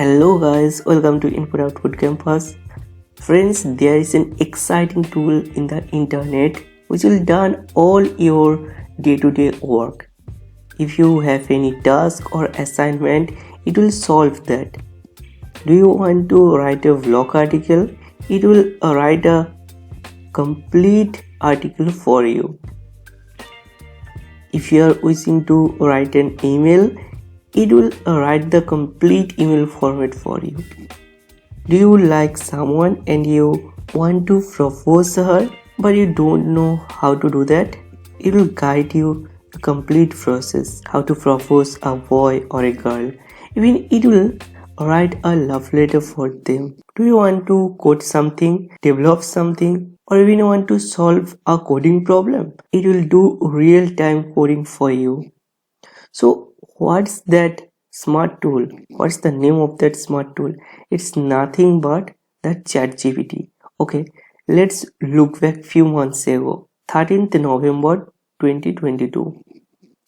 Hello guys, welcome to Input Output Campus. Friends, there is an exciting tool in the internet which will done all your day-to-day work. If you have any task or assignment, it will solve that. Do you want to write a vlog article? It will write a complete article for you. If you are wishing to write an email, it will write the complete email format for you. Do you like someone and you want to propose her but you don't know how to do that? It will guide you the complete process, how to propose a boy or a girl. Even it will write a love letter for them. Do you want to code something, develop something, or even want to solve a coding problem? It will do real-time coding for you. So what's that smart tool? What's the name of that smart tool? It's nothing but the ChatGPT. Okay, let's look back few months ago, 13th November 2022.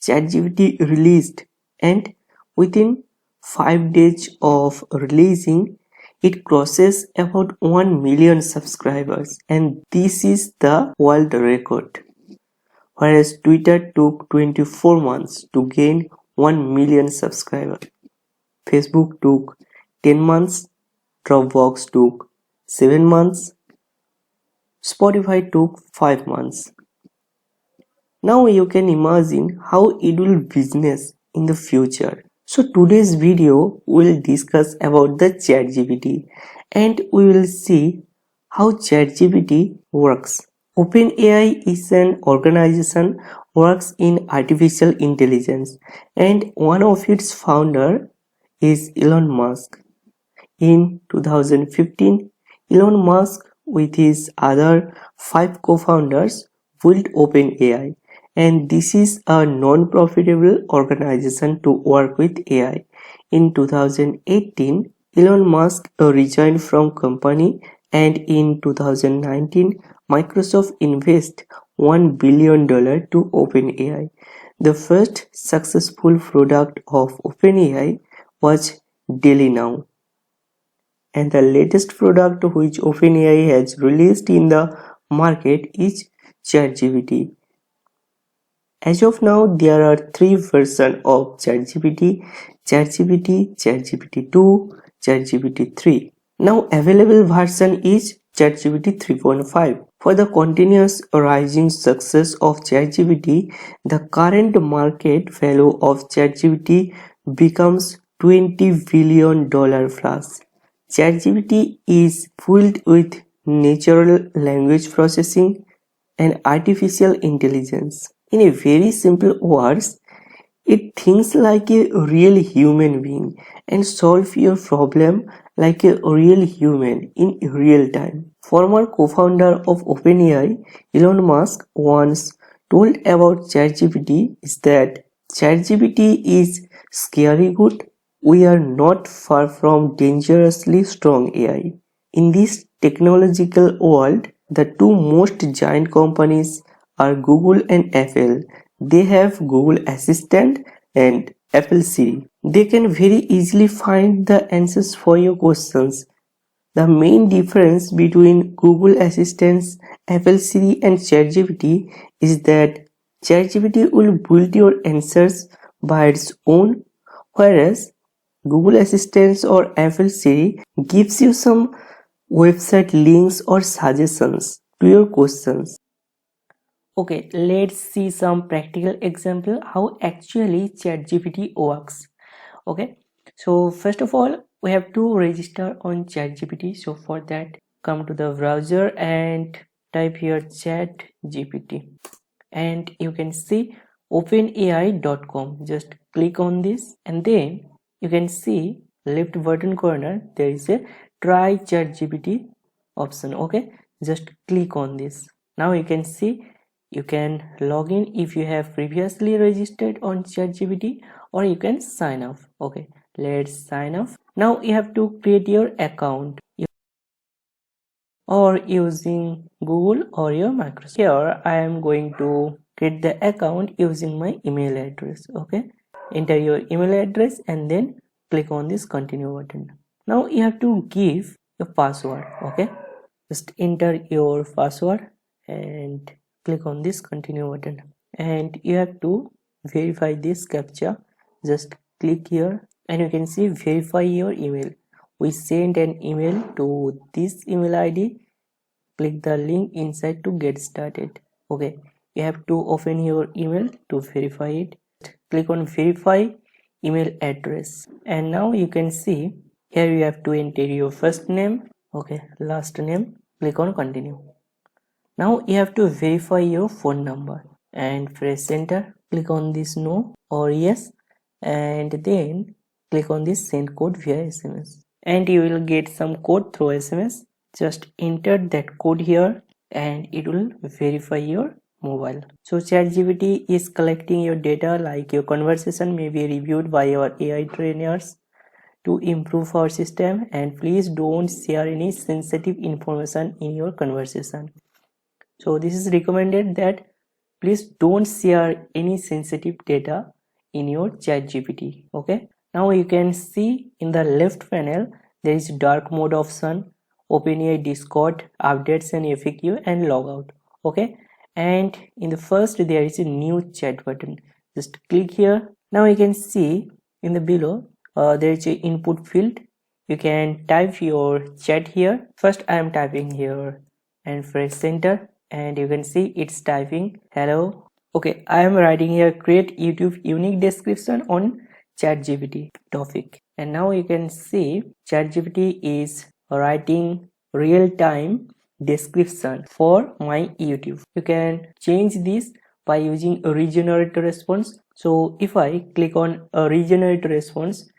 ChatGPT released, and within 5 days of releasing, it crosses about 1 million subscribers, and this is the world record. Whereas Twitter took 24 months to gain 1 million subscribers. Facebook took 10 months, Dropbox took 7 months, Spotify took 5 months. Now you can imagine how it will business in the future. So today's video will discuss about the ChatGPT and we will see how ChatGPT works. OpenAI is an organization works in artificial intelligence and one of its founder is Elon Musk. In 2015, Elon Musk with his other 5 co-founders built OpenAI, and this is a non-profitable organization to work with AI. In 2018, Elon Musk resigned from company, and in 2019, Microsoft invested $1 billion to OpenAI. The first successful product of OpenAI was Daily Now, and the latest product which OpenAI has released in the market is ChatGPT. As of now, there are 3 versions of ChatGPT: ChatGPT, ChatGPT 2, ChatGPT 3. Now available version is ChatGPT 3.5. For the continuous rising success of ChatGPT, the current market value of ChatGPT becomes $20 billion plus. ChatGPT is filled with natural language processing and artificial intelligence. In a very simple words, it thinks like a real human being and solve your problem like a real human in real time. Former co-founder of OpenAI, Elon Musk, once told about ChatGPT is that ChatGPT is scary good. We are not far from dangerously strong AI. In this technological world, the two most giant companies are Google and Apple. They have Google Assistant and Apple Siri. They can very easily find the answers for your questions. The main difference between Google Assistant, Apple Siri and ChatGPT is that ChatGPT will build your answers by its own, whereas Google Assistant or Apple Siri gives you some website links or suggestions to your questions. Okay, let's see some practical example how actually ChatGPT works. Okay, so first of all, we have to register on ChatGPT. So for that, come to the browser and type here ChatGPT, and you can see openai.com. Just click on this, and then you can see left button corner there is a try ChatGPT option. Okay, just click on this. Now you can see you can log in if you have previously registered on ChatGPT, or you can sign up. Okay, let's sign up. Now you have to create your account or using Google or your Microsoft. Here I am going to create the account using my email address. Okay, enter your email address and then click on this continue button. Now you have to give your password. Okay, just enter your password and click on this continue button, and you have to verify this captcha. Just click here and you can see verify your email. We send an email to this email ID. Click the link inside to get started. Okay, you have to open your email to verify it. Click on verify email address, and now you can see here you have to enter your first name, okay, last name. Click on continue. Now you have to verify your phone number and press enter. Click on this no or yes, and then click on this send code via SMS, and you will get some code through SMS. Just enter that code here and it will verify your mobile. So ChatGPT is collecting your data, like your conversation may be reviewed by your AI trainers to improve our system, and please don't share any sensitive information in your conversation. So this is recommended that please don't share any sensitive data in your ChatGPT. Okay, now you can see in the left panel there is dark mode option, OpenAI Discord, updates and FAQ, and logout. Okay, and in the first there is a new chat button. Just click here. Now you can see in the below there is a input field. You can type your chat here. First I am typing here and press enter, and you can see it's typing hello. Okay, I am writing here create YouTube unique description on ChatGPT topic, and now you can see ChatGPT is writing real-time description for my YouTube. You can change this by using a regenerate response. So if I click on a regenerate response,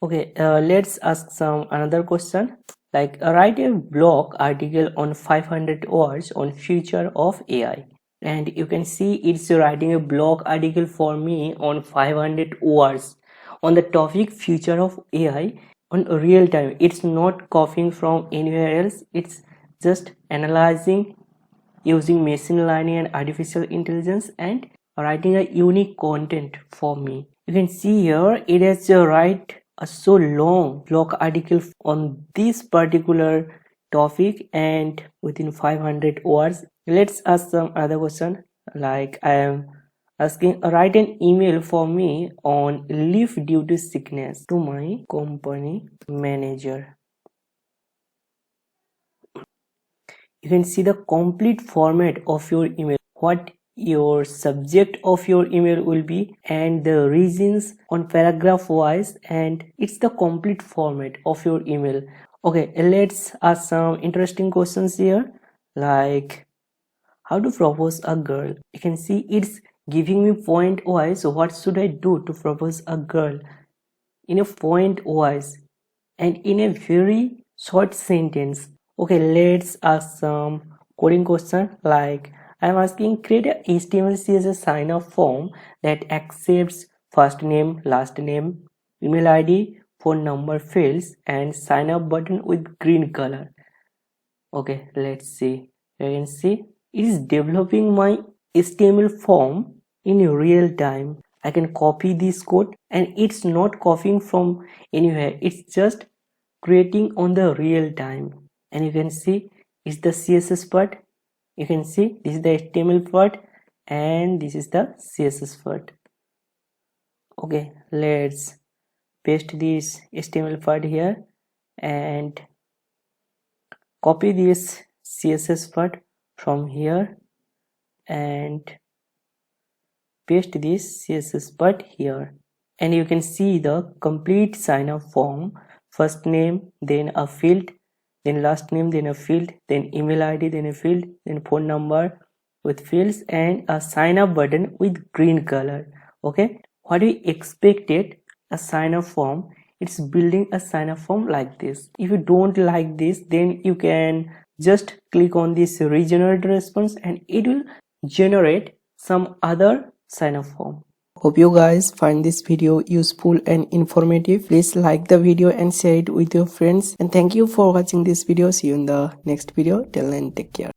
okay, let's ask some another question, like write a blog article on 500 words on future of AI, and you can see it's writing a blog article for me on 500 words on the topic future of AI on real time. It's not copying from anywhere else, it's just analyzing using machine learning and artificial intelligence and writing a unique content for me. You can see here it has write a so long blog article on this particular topic and within 500 words. Let's ask some other question, like I am asking write an email for me on leave due to sickness to my company manager. You can see the complete format of your email, what your subject of your email will be, and the reasons on paragraph wise, and it's the complete format of your email. Okay, let's ask some interesting questions here, like how to propose a girl. You can see it's giving me point wise what should I do to propose a girl in a point wise and in a very short sentence. Okay, let's ask some coding question, like I'm asking create a HTML CSS sign up form that accepts first name, last name, email ID, phone number fields, and sign up button with green color. Okay, let's see. You can see it is developing my HTML form in real time. I can copy this code and it's not copying from anywhere, it's just creating on the real time. And you can see it's the CSS part. You can see this is the HTML part and this is the CSS part. Okay, let's paste this HTML part here and copy this CSS part from here and paste this CSS part here, and you can see the complete sign up form, first name, then a field, then last name, then a field, then email ID, then a field, then phone number with fields, and a sign up button with green color. Okay, what we expected a sign up form, it's building a sign up form like this. If you don't like this, then you can just click on this regenerate response and it will generate some other sign up form. Hope you guys find this video useful and informative. Please like the video and share it with your friends, and thank you for watching this video. See you in the next video. Till then, take care.